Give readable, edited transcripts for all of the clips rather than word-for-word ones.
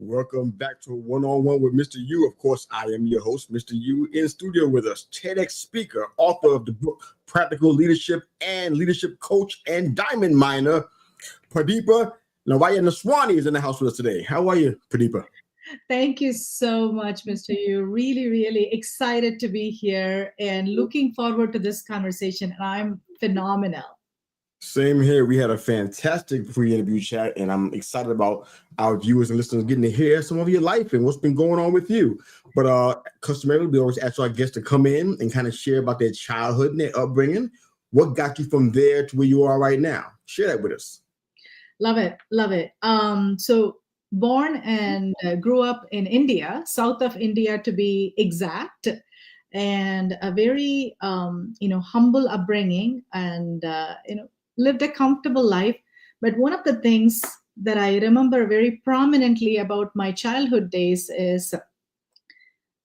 Welcome back to One-on-One with Mr. U. Of course, I am your host, Mr. U. In studio with us, TEDx speaker, author of the book Practical Leadership and Leadership Coach and Diamond Miner, Pradeepa Narayanaswamy is in the house with us today. How are you, Pradeepa? Thank you so much, Mr. Yu. Really, really excited to be here and looking forward to this conversation. And I'm phenomenal. Same here. We had a fantastic pre-interview chat, and I'm excited about our viewers and listeners getting to hear some of your life and what's been going on with you. But customarily, we always ask our guests to come in and kind of share about their childhood and their upbringing. What got you from there to where you are right now? Share that with us. Love it. Love it. So born and grew up in India, south of India to be exact, and a very, humble upbringing and, lived a comfortable life. But one of the things that I remember very prominently about my childhood days is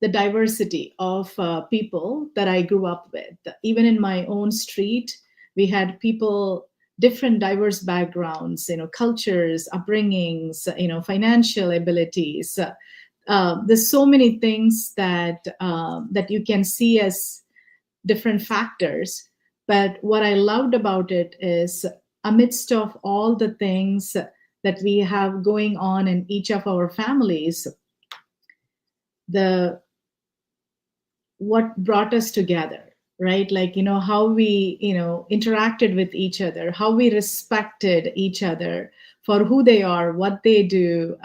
the diversity of people that I grew up with. Even in my own street, we had people, different diverse backgrounds, cultures, upbringings, financial abilities. There's so many things that you can see as different factors. But what I loved about it is, amidst of all the things that we have going on in each of our families, what brought us together, right? Like, how we, interacted with each other, how we respected each other for who they are, what they do,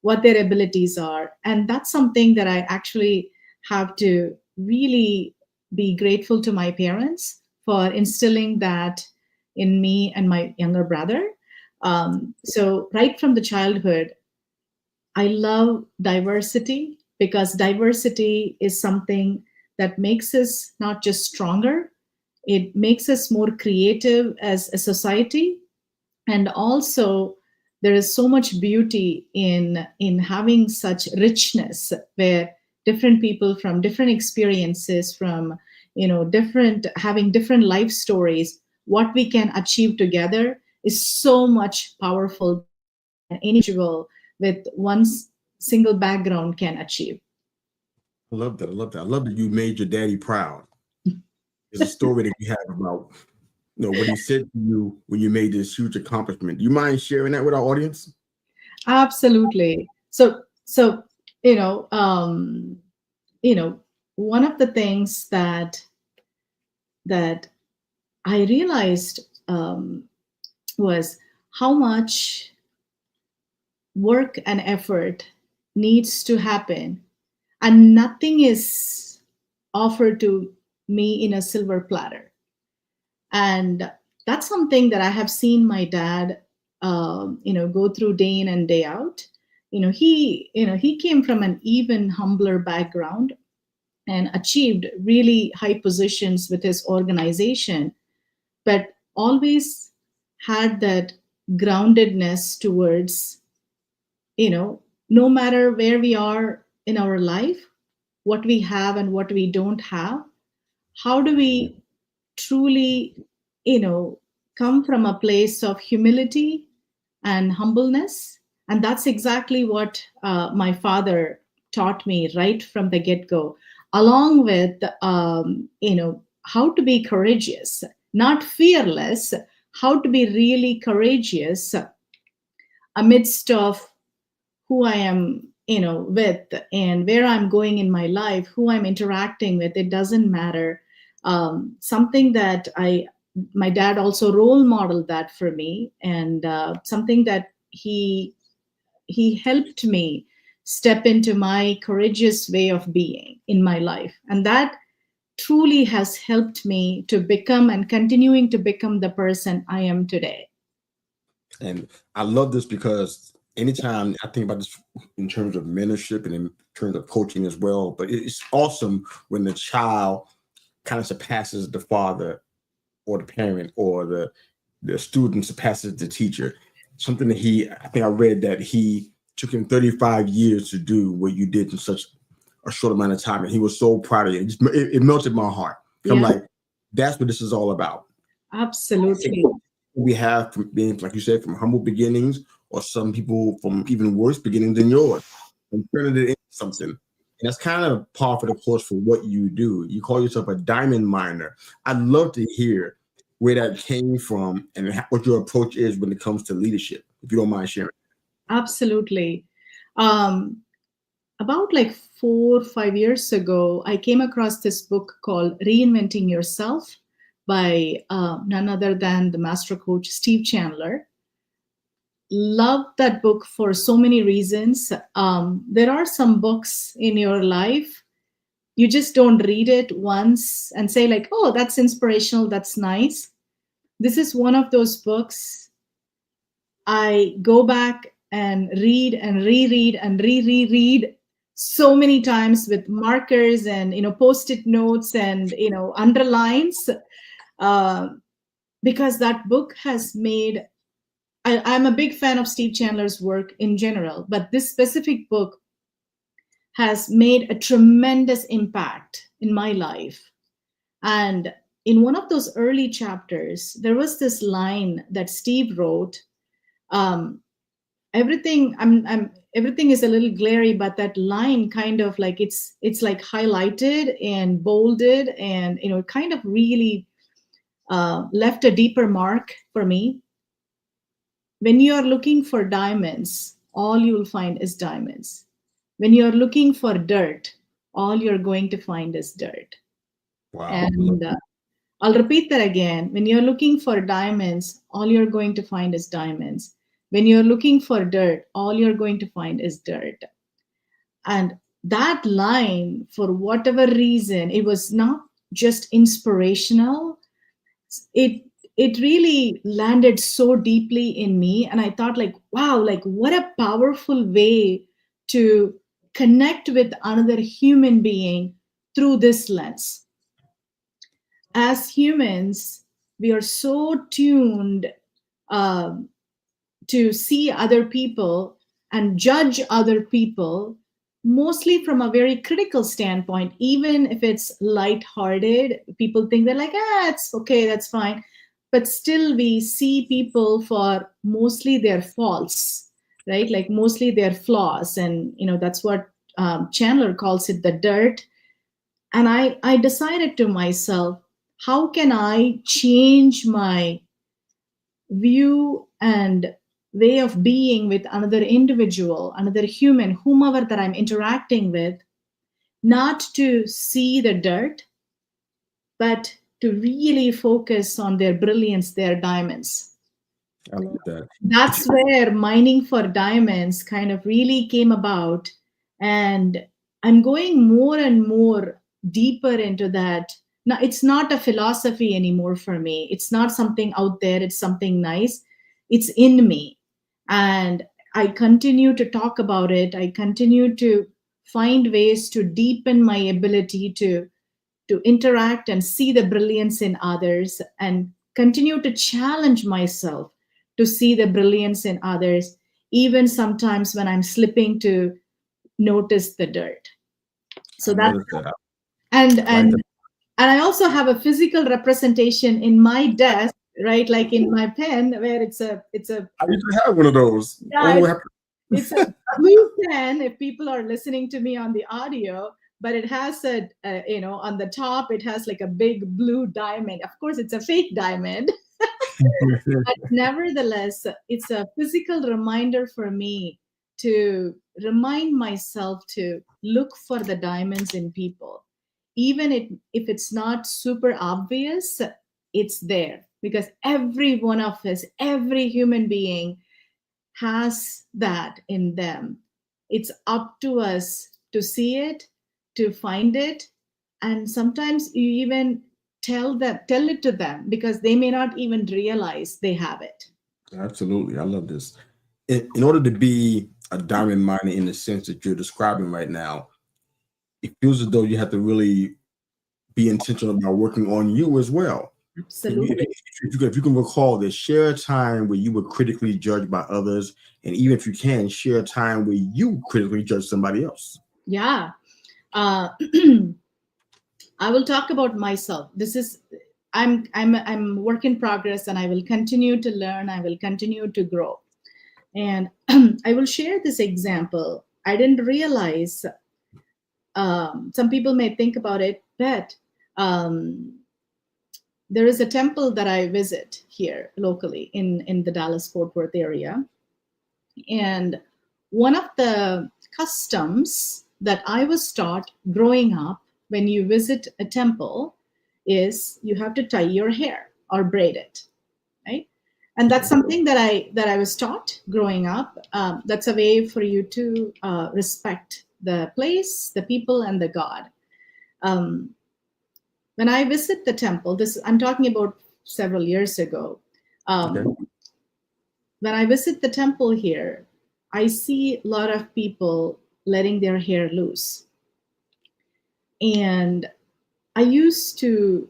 what their abilities are. And that's something that I actually have to really be grateful to my parents for instilling that in me and my younger brother. So right from the childhood, I love diversity, because diversity is something that makes us not just stronger, it makes us more creative as a society. And also, there is so much beauty in having such richness, where different people from different experiences, from having different life stories, what we can achieve together is so much powerful than any individual with one single background can achieve. I love that. I love that. I love that you made your daddy proud. There's a story that you have about, what he said to you when you made this huge accomplishment. Do you mind sharing that with our audience? Absolutely. So one of the things that I realized was how much work and effort needs to happen, and nothing is offered to me in a silver platter. And that's something that I have seen my dad go through day in and day out. He came from an even humbler background and achieved really high positions with his organization, but always had that groundedness towards, no matter where we are in our life, what we have and what we don't have, how do we truly, come from a place of humility and humbleness. And that's exactly what my father taught me right from the get-go, along with, how to be courageous, not fearless, how to be really courageous amidst of who I am, with, and where I'm going in my life, who I'm interacting with. It doesn't matter. Something that my dad also role modeled that for me, and something that he helped me step into my courageous way of being in my life. And that truly has helped me to become and continuing to become the person I am today. And I love this because anytime I think about this in terms of mentorship and in terms of coaching as well, but it's awesome when the child kind of surpasses the father or the parent, or the student surpasses the teacher. Something that I think I read that he took him 35 years to do what you did in such a short amount of time. And he was so proud of you. It melted my heart. Yeah. I'm like, that's what this is all about. Absolutely. We have from being, like you said, from humble beginnings or some people from even worse beginnings than yours, and turning it into something. And that's kind of par for the course for what you do. You call yourself a diamond miner. I'd love to hear where that came from and what your approach is when it comes to leadership, if you don't mind sharing. Absolutely. Um, about like 4 or 5 years ago, I came across this book called Reinventing Yourself by none other than the master coach Steve Chandler. Love that book for so many reasons. There are some books in your life you just don't read it once and say like, oh, that's inspirational, that's nice. This is one of those books I go back and read and reread and reread so many times with markers and post-it notes and underlines, uh, because that book has made. I'm a big fan of Steve Chandler's work in general, but this specific book has made a tremendous impact in my life. And in one of those early chapters, there was this line that Steve wrote. Um, everything is a little glary, but that line kind of like it's like highlighted and bolded, and it kind of really left a deeper mark for me. When you are looking for diamonds, all you will find is diamonds. When you are looking for dirt, all you're going to find is dirt. Wow. And I'll repeat that again. When you're looking for diamonds, all you're going to find is diamonds. When you're looking for dirt, all you're going to find is dirt. And that line, for whatever reason, it was not just inspirational. It really landed so deeply in me. And I thought like, wow, like what a powerful way to connect with another human being through this lens. As humans, we are so tuned um, to see other people and judge other people, mostly from a very critical standpoint. Even if it's lighthearted, people think they're like, it's okay, that's fine. But still, we see people for mostly their faults, right? Like mostly their flaws. And, that's what Chandler calls it, the dirt. And I decided to myself, how can I change my view and way of being with another individual, another human, whomever that I'm interacting with, not to see the dirt, but to really focus on their brilliance, their diamonds. I love that. That's where mining for diamonds kind of really came about. And I'm going more and more deeper into that. Now, it's not a philosophy anymore for me. It's not something out there, it's something nice. It's in me. And I continue to talk about it. I continue to find ways to deepen my ability to interact and see the brilliance in others, and continue to challenge myself to see the brilliance in others, even sometimes when I'm slipping to notice the dirt. So I that's noticed that. and Like and that. and I also have a physical representation in my desk, right? Like in my pen, where it's a I used to have one of those. I don't yeah, know what happened. it's a blue pen if people are listening to me on the audio, but it has on the top, it has like a big blue diamond. Of course, it's a fake diamond, but nevertheless, it's a physical reminder for me to remind myself to look for the diamonds in people. Even if it's not super obvious, it's there, because every one of us, every human being has that in them. It's up to us to see it, to find it, and sometimes you even tell it to them, because they may not even realize they have it. Absolutely. I love this. In order to be a diamond miner in the sense that you're describing right now, it feels as though you have to really be intentional about working on you as well. Absolutely. If you can recall this, share a time where you were critically judged by others, and even if you can, share a time where you critically judged somebody else. Yeah. uh, I will talk about myself. This is I'm work in progress, and I will continue to learn, I will continue to grow. And I will share this example. I didn't realize, some people may think about it, but um, there is a temple that I visit here locally in the Dallas Fort Worth area. And one of the customs that I was taught growing up when you visit a temple is you have to tie your hair or braid it, right? And that's something that I was taught growing up. That's a way for you to respect the place, the people, and the God. Um, when I visit the temple, this I'm talking about several years ago. Okay. When I visit the temple here, I see a lot of people letting their hair loose. And I used to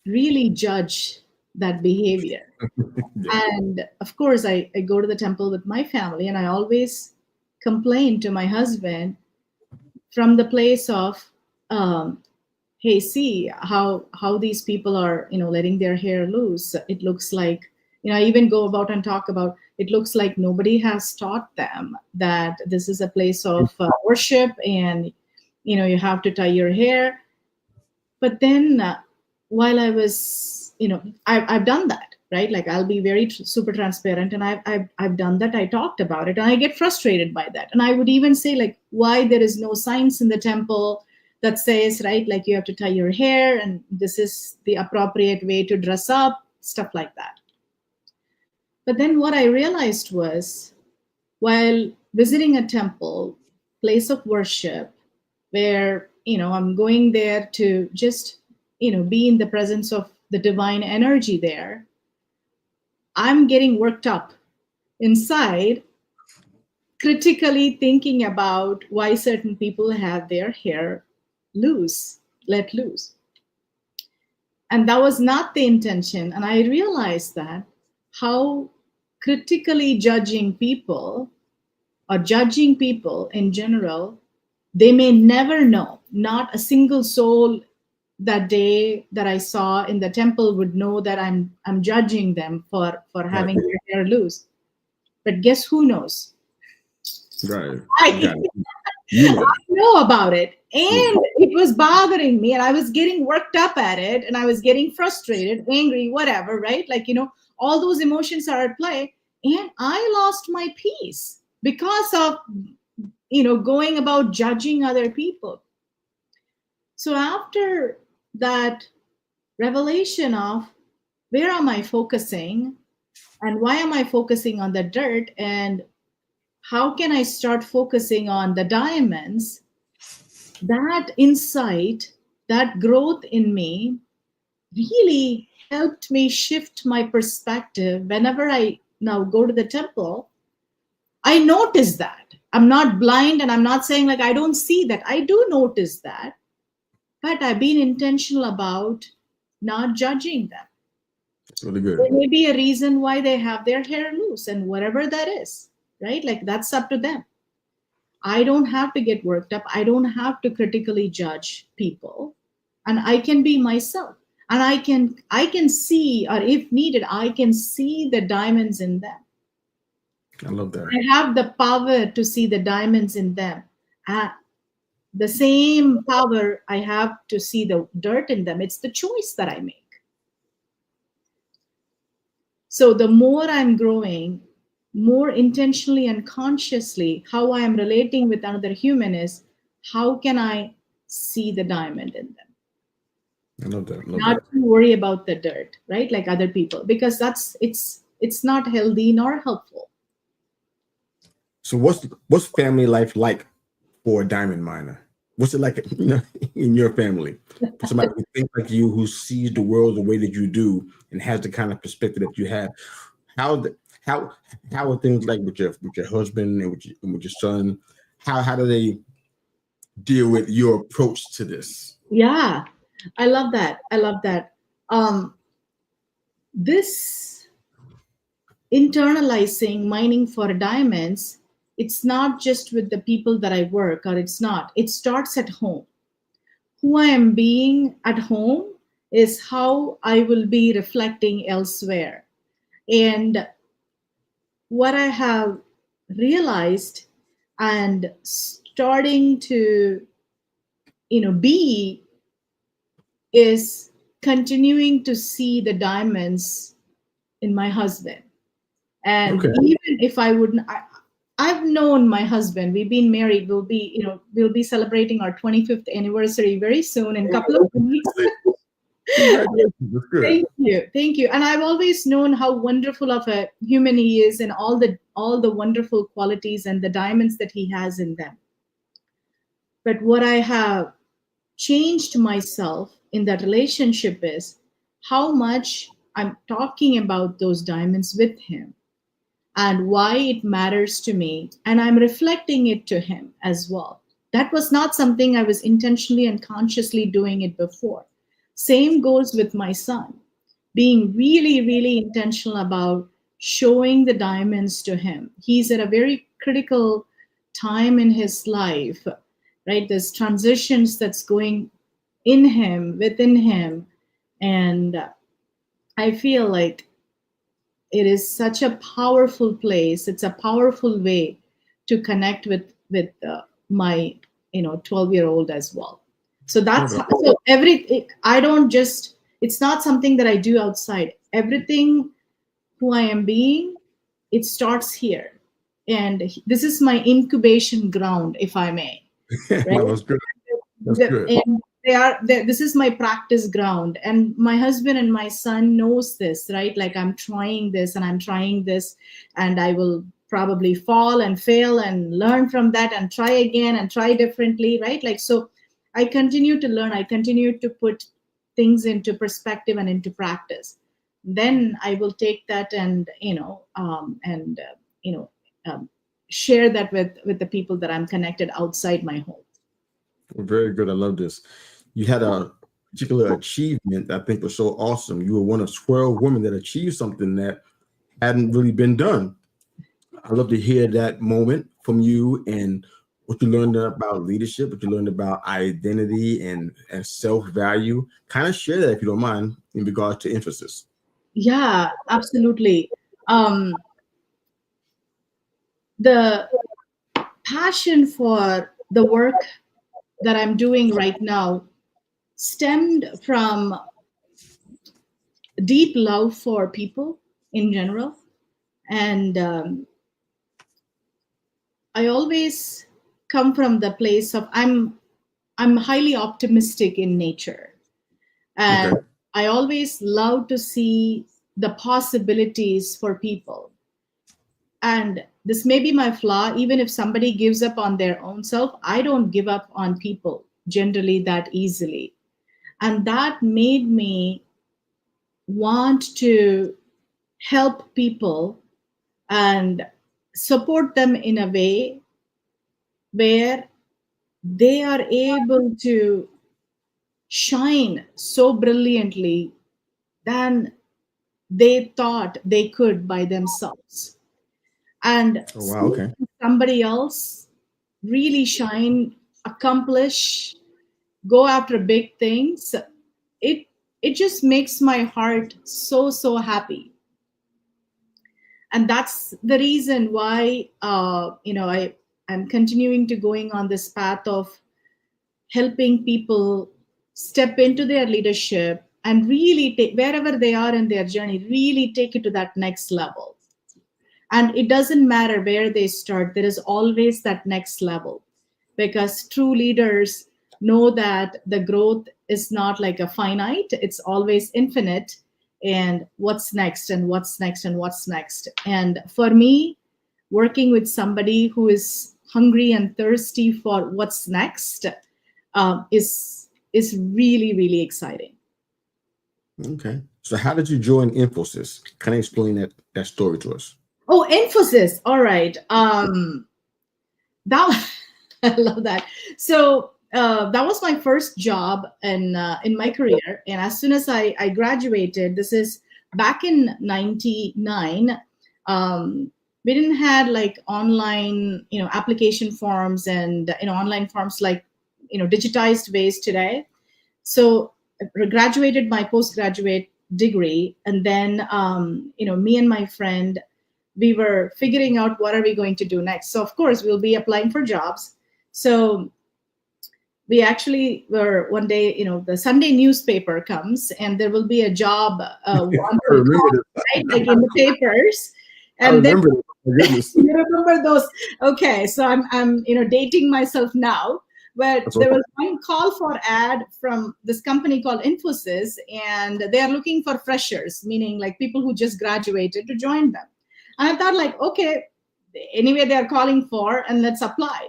really judge that behavior. Yeah. And of course, I go to the temple with my family, and I always complain to my husband from the place of, hey, see how these people are, letting their hair loose. It looks like, I even go about and talk about, it looks like nobody has taught them that this is a place of worship, and you have to tie your hair. But then, while I was, I've done that, right? Like, I'll be very super transparent, and I've done that. I talked about it, and I get frustrated by that. And I would even say, like, why there is no signs in the temple that says, right, like, you have to tie your hair, and this is the appropriate way to dress up, stuff like that. But then what I realized was, while visiting a temple, place of worship, where I'm going there to just be in the presence of the divine energy there, I'm getting worked up inside, critically thinking about why certain people have their hair let loose. And that was not the intention. And I realized that how critically judging people, or judging people in general, they may never know. Not a single soul that day that I saw in the temple would know that I'm judging them for Right. having their hair loose. But guess who knows? Right. I, Got it. You know. I know about it. Yeah. And it was bothering me, and I was getting worked up at it, and I was getting frustrated, angry, whatever, right? Like, all those emotions are at play. And I lost my peace because of, going about judging other people. So after that revelation of where am I focusing, and why am I focusing on the dirt, and how can I start focusing on the diamonds, that insight, that growth in me really helped me shift my perspective. Whenever I now go to the temple, I notice that. I'm not blind, and I'm not saying like I don't see that. I do notice that, but I've been intentional about not judging them. That's really There good. may be a reason why they have their hair loose, and whatever that is, right? Like, that's up to them. I don't have to get worked up. I don't have to critically judge people, and I can be myself. And I can see, or if needed, I can see the diamonds in them. I love that. I have the power to see the diamonds in them. Uh, the same power I have to see the dirt in them. It's the choice that I make. So the more I'm growing, more intentionally and consciously, how I am relating with another human is, how can I see the diamond in them? I love that. I love Not that. to worry about the dirt, right? Like other people, because it's not healthy nor helpful. So what's family life like for a diamond miner? What's it like, in your family? For somebody who thinks like you, who sees the world the way that you do, and has the kind of perspective that you have. How the, how how are things like with your husband and with your son? How do they deal with your approach to this? Yeah, I love that. I love that. This internalizing mining for diamonds, it's not just with the people that I work, or it's not. It starts at home. Who I am being at home is how I will be reflecting elsewhere. And what I have realized and starting to, be is continuing to see the diamonds in my husband. And Okay. even if I wouldn't, I've known my husband. We've been married. We'll be celebrating our 25th anniversary very soon in a couple of weeks. Congratulations. That's good. Thank you. And I've always known how wonderful of a human he is, and all the wonderful qualities and the diamonds that he has in them. But what I have changed myself in that relationship is how much I'm talking about those diamonds with him and why it matters to me. And I'm reflecting it to him as well. That was not something I was intentionally and consciously doing it before. Same goes with my son, being really, really intentional about showing the diamonds to him. He's at a very critical time in his life, right? There's transitions that's going in him, within him. And I feel like it is such a powerful place. It's a powerful way to connect with my 12-year-old as well. So that's so I don't just, it's not something that I do outside. Everything who I am being, it starts here. And this is my incubation ground, if I may. Right? No, that's good. That's good. And this is my practice ground, and my husband and my son knows this, right? Like, I'm trying this and I'm trying this, and I will probably fall and fail and learn from that and try again and try differently, right? Like, so I continue to learn, I continue to put things into perspective and into practice. Then I will take that and share that with the people that I'm connected outside my home. Very good. I love this. You had a particular achievement I think was so awesome. You were one of 12 women that achieved something that hadn't really been done. I'd love to hear that moment from you and what you learned about leadership, what you learned about identity and self-value. Kind of share that if you don't mind in regards to Infosys. Yeah, absolutely. The passion for the work that I'm doing right now stemmed from deep love for people in general. And I always come from the place of I'm highly optimistic in nature. And Okay. I always love to see the possibilities for people. And this may be my flaw. Even if somebody gives up on their own self, I don't give up on people generally that easily. And that made me want to help people and support them in a way where they are able to shine so brilliantly than they thought they could by themselves. And Oh, wow. seeing Okay. somebody else really shine, accomplish, go after big things, it it just makes my heart so happy. And that's the reason why I'm continuing to going on this path of helping people step into their leadership and really take, wherever they are in their journey, really take it to that next level. And it doesn't matter where they start, there is always that next level, because true leaders know that the growth is not like a finite, it's always infinite. And what's next and what's next and what's next. And for me, working with somebody who is hungry and thirsty for what's next is really, really exciting. Okay. So how did you join Infosys? Can you explain that story to us? Oh, Infosys. All right. That I love that. So that was my first job in my career, and as soon as I graduated, this is back in '99. We didn't had like online application forms and online forms like digitized ways today. So I graduated my postgraduate degree, and then me and my friend we were figuring out what are we going to do next. So of course we'll be applying for jobs. So we actually were one day, the Sunday newspaper comes and there will be a job I one will remember call, this. right, like in the papers. I And then remember this. My goodness. you remember those. Okay, so I'm dating myself now, where That's there okay. was one call for ad from this company called Infosys, and they are looking for freshers, meaning like people who just graduated, to join them. And I thought, like, okay, anyway they are calling for, and let's apply.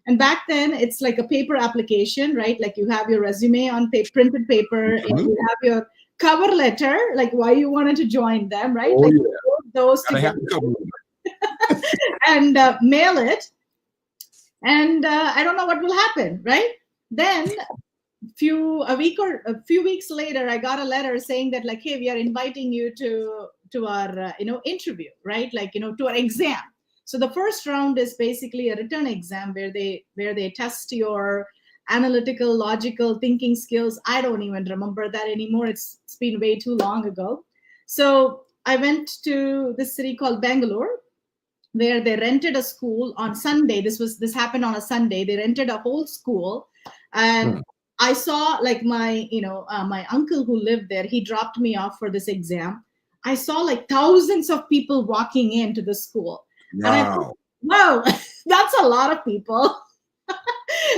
And back then it's like a paper application, right? Like you have your resume on printed paper, and Mhm. you have your cover letter, like why you wanted to join them, right? Oh Like yeah. you wrote those Gotta have together a couple of them. and mail it. And I don't know what will happen, right? Then a few weeks later, I got a letter saying that, like, hey, we are inviting you to our interview, right? Like, to our exam. So the first round is basically a written exam where they test your analytical, logical thinking skills. I don't even remember that anymore. It's been way too long ago. So I went to this city called Bangalore, where they rented a school on Sunday. This happened on a Sunday. They rented a whole school, and Hmm. I saw, like, my uncle who lived there. He dropped me off for this exam. I saw like thousands of people walking into the school, and I thought, Wow. wow, that's a lot of people.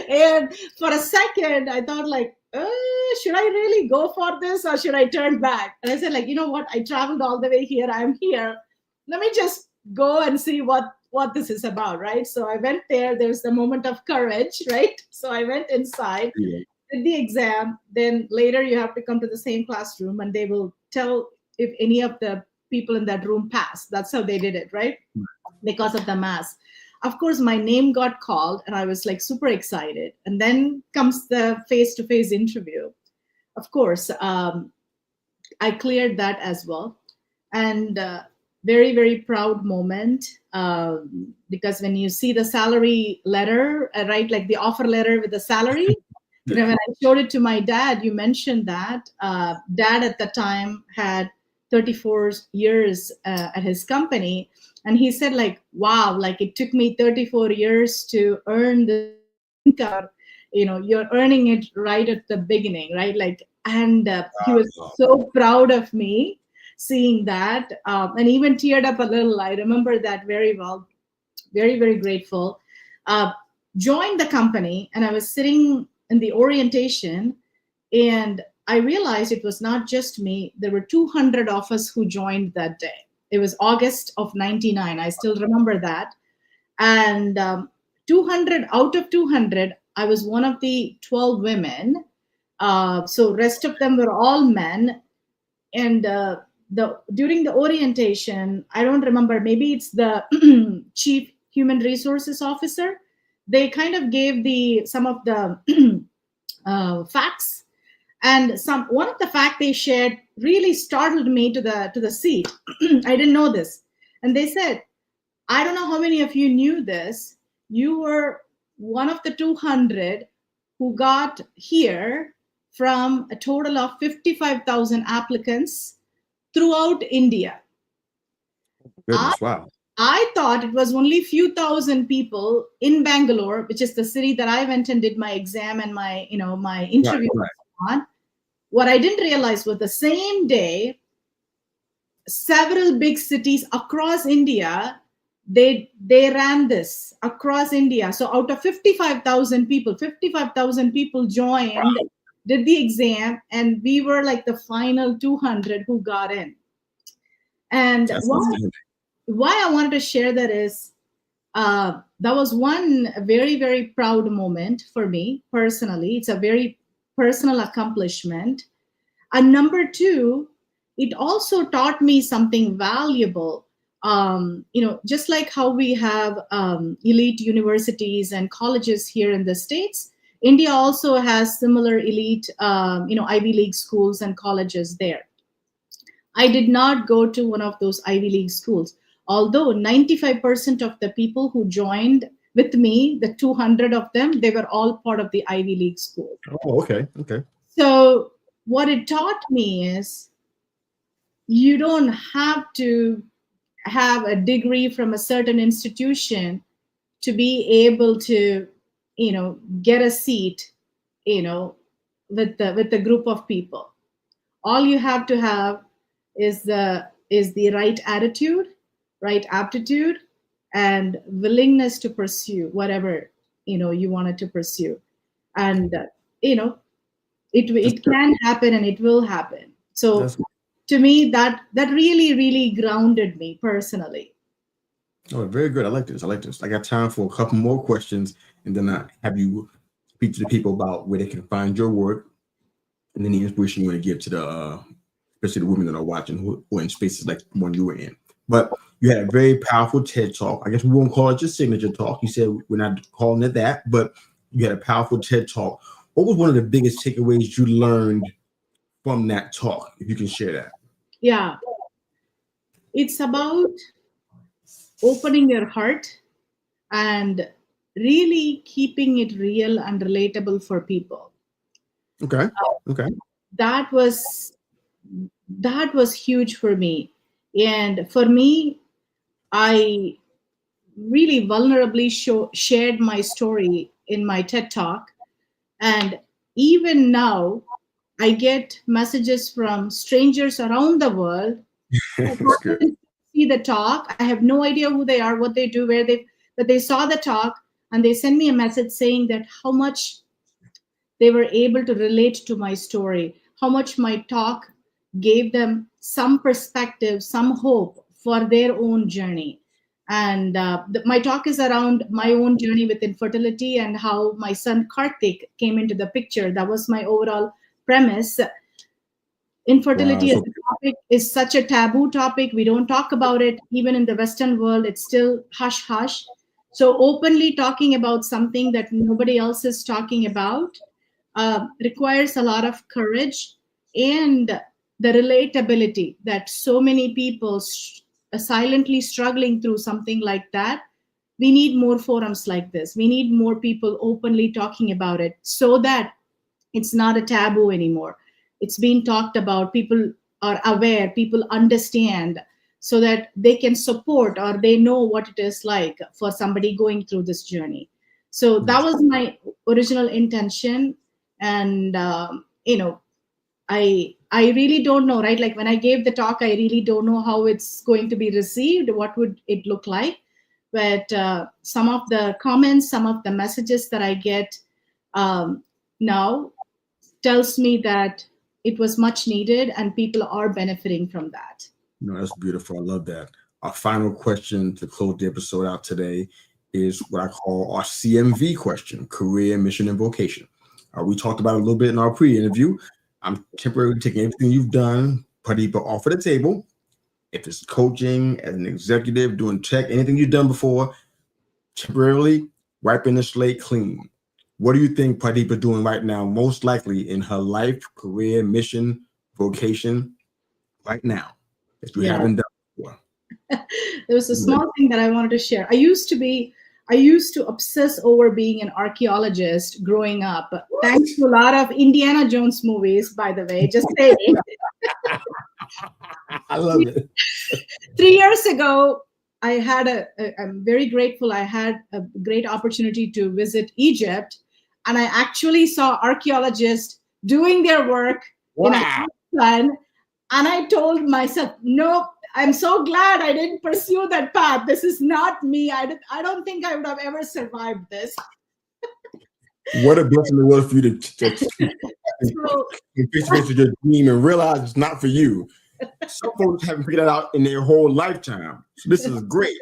And for a second, I thought, like, should I really go for this, or should I turn back? And I said, like, you know what? I traveled all the way here. I'm here. Let me just go and see what this is about, right? So I went there. There's the moment of courage, right? So I went inside, Yeah. did the exam. Then later you have to come to the same classroom, and they will tell if any of the people in that room passed. That's how they did it, right? Because of the mass. Of course, my name got called, and I was like super excited. And then comes the face-to-face interview. Of course, I cleared that as well. And very, very proud moment, because when you see the salary letter, right, like the offer letter with the salary, when I showed it to my dad, you mentioned that dad at the time had 34 years at his company. And he said, like, wow, like it took me 34 years to earn the income. You're earning it right at the beginning, right? Like, and he was Wow. so proud of me seeing that, and even teared up a little. I remember that very well. Very, very grateful. Uh, Joined the company, and I was sitting in the orientation, and I realized it was not just me. There were 200 of us who joined that day. It was August of 99. I still remember that. And 200 out of 200, I was one of the 12 women. So rest of them were all men. And the during the orientation, I don't remember, maybe it's the chief human resources officer, they kind of gave the some of the facts. And one of the fact they shared really startled me to the seat. I didn't know this. And they said, I don't know how many of you knew this. You were one of the 200 who got here from a total of 55,000 applicants throughout India. I, Goodness. Wow. I thought it was only few thousand people in Bangalore, which is the city that I went and did my exam and my Right. interview Right. on. What I didn't realize was the same day, several big cities across India, they ran this across India. So out of 55,000 people joined, did the exam, and we were like the final 200 who got in. And That's why I wanted to share that is, that was one very, very proud moment for me personally. It's a very personal accomplishment. And number two, it also taught me something valuable. Just like how we have elite universities and colleges here in the States, India also has similar elite, Ivy League schools and colleges there. I did not go to one of those Ivy League schools, although 95% of the people who joined with me, the 200 of them, they were all part of the Ivy League school. Oh, okay. Okay. So what it taught me is, you don't have to have a degree from a certain institution to be able to, get a seat, with the group of people. All you have to have is the right attitude, right aptitude, and willingness to pursue whatever you wanted to pursue. And you know That's it can happen, and it will happen. So that's to me, that really really grounded me personally. oh, very good. I like this. I like this. I got time for a couple more questions, and then I have you speak to the people about where they can find your work, and then the inspiration you want to give to the especially the women that are watching who are in spaces like the one you were in. But you had a very powerful TED talk. I guess we won't call it your signature talk. You said we're not calling it that, but you had a powerful TED talk. What was one of the biggest takeaways you learned from that talk? If you can share that. Yeah, it's about opening your heart and really keeping it real and relatable for people. Okay. Okay. That was that was huge for me. And for me, I really vulnerably shared my story in my TED talk. And even now, I get messages from strangers around the world who That's good. happen to see the talk. I have no idea who they are, what they do, but they saw the talk, and they send me a message saying that how much they were able to relate to my story, how much my talk gave them some perspective, some hope for their own journey. And my talk is around my own journey with infertility and how my son Karthik came into the picture. That was my overall premise. Wow. Infertility as So a topic is such a taboo topic. We don't talk about it. Even in the Western world, it's still hush hush. So openly talking about something that nobody else is talking about requires a lot of courage, and the relatability that so many people are silently struggling through something like that. We need more forums like this. We need more people openly talking about it, so that it's not a taboo anymore. It's being talked about. People are aware, people understand, so that they can support, or they know what it is like for somebody going through this journey. So that yes. was my original intention. And I really don't know, right? Like when I gave the talk, I really don't know how it's going to be received, what would it look like. But some of the comments, some of the messages that I get now tells me that it was much needed, and people are benefiting from that. No, that's beautiful. I love that. Our final question to close the episode out today is what I call our CMV question: career, mission, and vocation. We talked about it a little bit in our pre-interview. I'm temporarily taking everything you've done, Pradeepa, off of the table. If it's coaching, as an executive, doing tech, anything you've done before, temporarily wiping the slate clean. What do you think Pradeepa doing right now, most likely in her life, career, mission, vocation, right now, that you Yeah. haven't done before? There was a small thing that I wanted to share. I used to obsess over being an archaeologist growing up. What? Thanks to a lot of Indiana Jones movies, by the way, just saying. I love it. 3 years ago, I'm very grateful. I had a great opportunity to visit Egypt, and I actually saw archaeologists doing their work in a Wow. plan. And I told myself, nope, I'm so glad I didn't pursue that path. This is not me. I don't think I would have ever survived this. What a blessing it was for you to So, face to face with your dream and realize it's not for you. Some folks haven't figured that out in their whole lifetime. So this is great.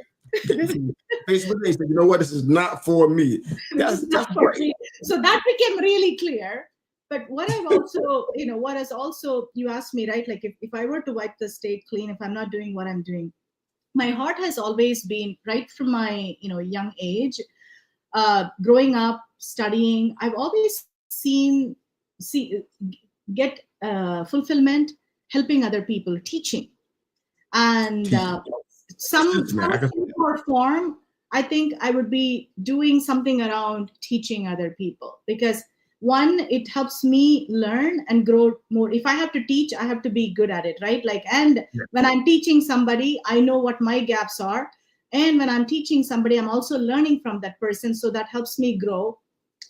Face with face, you know what? This is not for me. this is That's not for great. me. So that became really clear. But what I've also, what has also, you asked me, right? Like if I were to wipe the state clean, if I'm not doing what I'm doing, my heart has always been right from my, young age, growing up, studying. I've always see, get fulfillment helping other people, teaching. And Teaching. some Man, I can shape or form, I think I would be doing something around teaching other people, because one, it helps me learn and grow more. If I have to teach, I have to be good at it, right? Like, and when I'm teaching somebody, I know what my gaps are. And when I'm teaching somebody, I'm also learning from that person. So that helps me grow,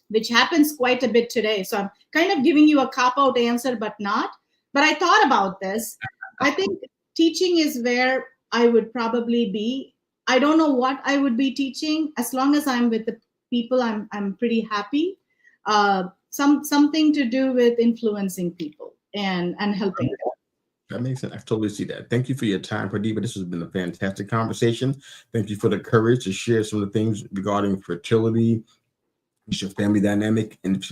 which happens quite a bit today. So I'm kind of giving you a cop-out answer, but not. But I thought about this. I think teaching is where I would probably be. I don't know what I would be teaching. As long as I'm with the people, I'm pretty happy. Something to do with influencing people and helping them. That makes sense. I totally see that. Thank you for your time, Pradeepa. This has been a fantastic conversation. Thank you for the courage to share some of the things regarding fertility, your family dynamic, and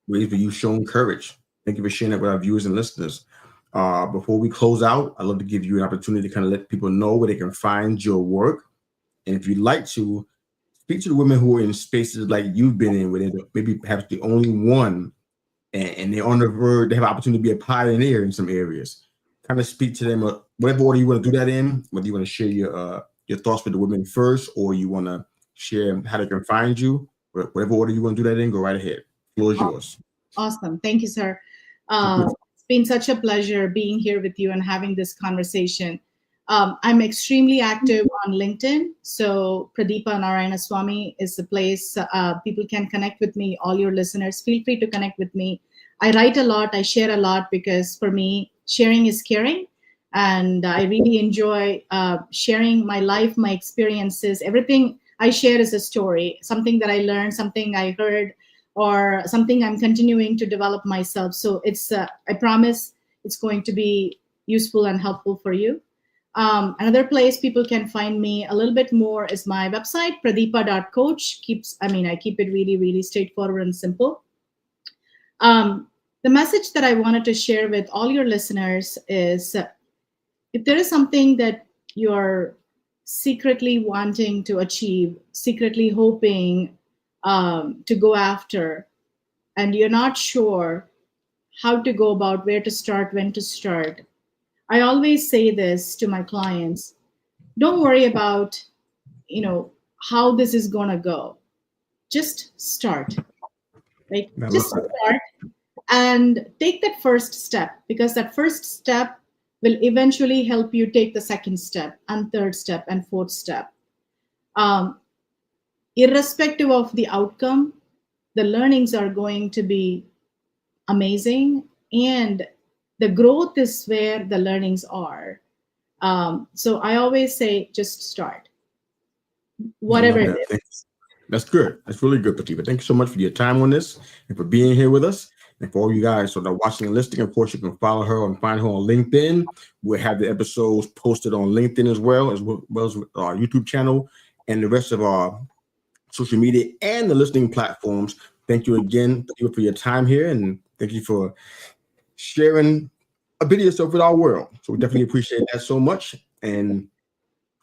ways where you've shown courage. Thank you for sharing that with our viewers and listeners. Before we close out, I'd love to give you an opportunity to kind of let people know where they can find your work. And if you'd like to, speak to the women who are in spaces like you've been in, where they're maybe perhaps the only one, and they're on the verge, they have an opportunity to be a pioneer in some areas. Kind of speak to them, whatever order you want to do that in, whether you want to share your thoughts with the women first, or you want to share how they can find you, whatever order you want to do that in, go right ahead. The floor is yours. Awesome. Thank you, sir. It's been such a pleasure being here with you and having this conversation. I'm extremely active on LinkedIn. So Pradeepa Narayanaswamy is the place people can connect with me. All your listeners, feel free to connect with me. I write a lot. I share a lot because for me, sharing is caring. And I really enjoy sharing my life, my experiences. Everything I share is a story, something that I learned, something I heard, or something I'm continuing to develop myself. So it's, I promise it's going to be useful and helpful for you. Another place people can find me a little bit more is my website, pradeepa.coach. I keep it really, really straightforward and simple. The message that I wanted to share with all your listeners is if there is something that you're secretly wanting to achieve, secretly hoping to go after, and you're not sure how to go about where to start, when to start, I always say this to my clients: don't worry about, how this is going to go. Just start, right? Just start and take that first step, because that first step will eventually help you take the second step and third step and fourth step. Irrespective of the outcome, the learnings are going to be amazing, and the growth is where the learnings are. So I always say, just start, whatever it is. That's good. That's really good, Pradeepa. Thank you so much for your time on this and for being here with us. And for all you guys that are watching and listening, of course, you can follow her and find her on LinkedIn. We'll have the episodes posted on LinkedIn as well as our YouTube channel and the rest of our social media and the listening platforms. Thank you again, Pradeepa, for your time here, and thank you for sharing a bit of yourself with our world. So we definitely appreciate that so much. And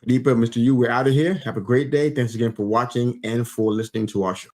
Pradeepa, Mr. Yu, we're out of here. Have a great day. Thanks again for watching and for listening to our show.